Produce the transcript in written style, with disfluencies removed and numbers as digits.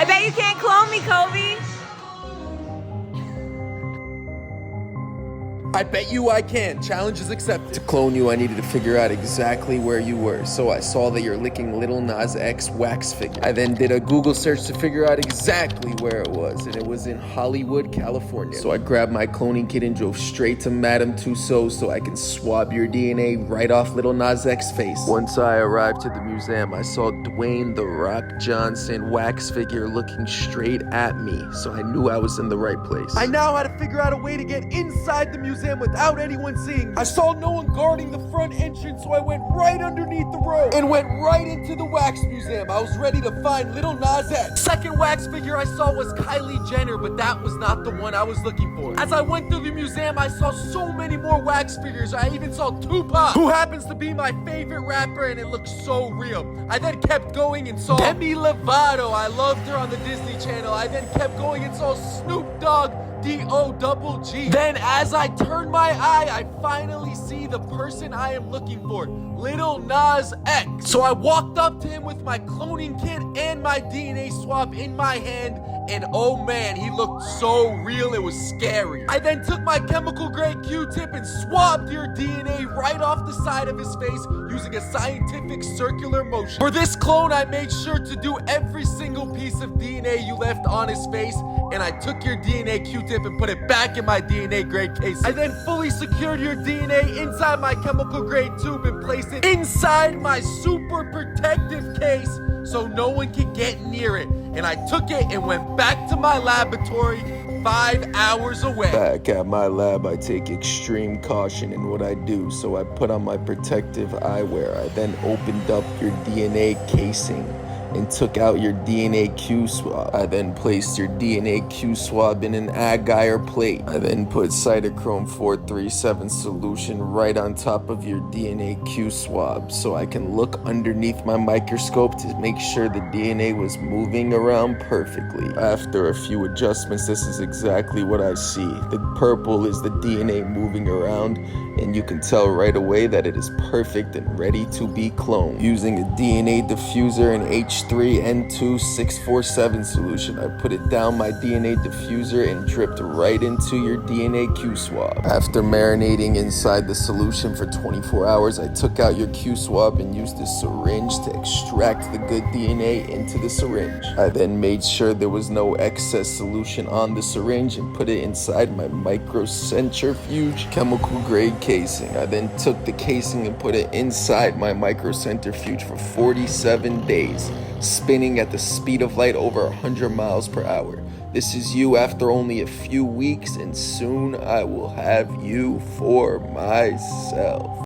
I bet you can't clone me, Coby. I bet you I can. Challenge is accepted. To clone you, I needed to figure out exactly where you were. So I saw that you're licking Lil Nas X wax figure. I then did a Google search to figure out exactly where it was, and it was in Hollywood, California. So I grabbed my cloning kit and drove straight to Madame Tussauds so I can swab your DNA right off Lil Nas X's face. Once I arrived to the museum, I saw Dwayne "The Rock" Johnson wax figure looking straight at me, so I knew I was in the right place. I now had to figure out a way to get inside the museum without anyone seeing me. I saw no one guarding the front entrance, so I went right underneath the row and went right into the wax museum. I was ready to find Lil Nas X. Second wax figure I saw was Kylie Jenner, but that was not the one I was looking for. As I went through the museum, I saw so many more wax figures. I even saw Tupac, who happens to be my favorite rapper, and it looked so real. I then kept going and saw Demi Lovato. I loved her on the Disney Channel. I then kept going and saw Snoop Dogg, D-O-double-G. Then as I turn my eye, I finally see the person I am looking for, Lil Nas X. So I walked up to him with my cloning kit and my DNA swab in my hand, and oh man, he looked so real, it was scary. I then took my chemical grade Q-tip and swabbed your DNA right off the side of his face using a scientific circular motion. For this clone, I made sure to do every single piece of DNA you left on his face, and I took your DNA Q-tip and put it back in my DNA grade case. I then fully secured your DNA inside my chemical grade tube and placed it inside my super protective case so no one could get near it. And I took it and went back to my laboratory 5 hours away. Back at my lab, I take extreme caution in what I do, so I put on my protective eyewear. I then opened up your DNA casing and took out your DNA Q swab. I then placed your DNA Q swab in an agar plate. I then put cytochrome 437 solution right on top of your DNA Q swab so I can look underneath my microscope to make sure the DNA was moving around perfectly. After a few adjustments, this is exactly what I see. The purple is the DNA moving around, and you can tell right away that it is perfect and ready to be cloned. Using a DNA diffuser and H3N2647 solution, I put it down my DNA diffuser and dripped right into your DNA Q swab. After marinating inside the solution for 24 hours, I took out your Q swab and used a syringe to extract the good DNA into the syringe. I then made sure there was no excess solution on the syringe and put it inside my microcentrifuge chemical grade casing. I then took the casing and put it inside my microcentrifuge for 47 days, spinning at the speed of light over 100 miles per hour. This is you after only a few weeks, and soon I will have you for myself.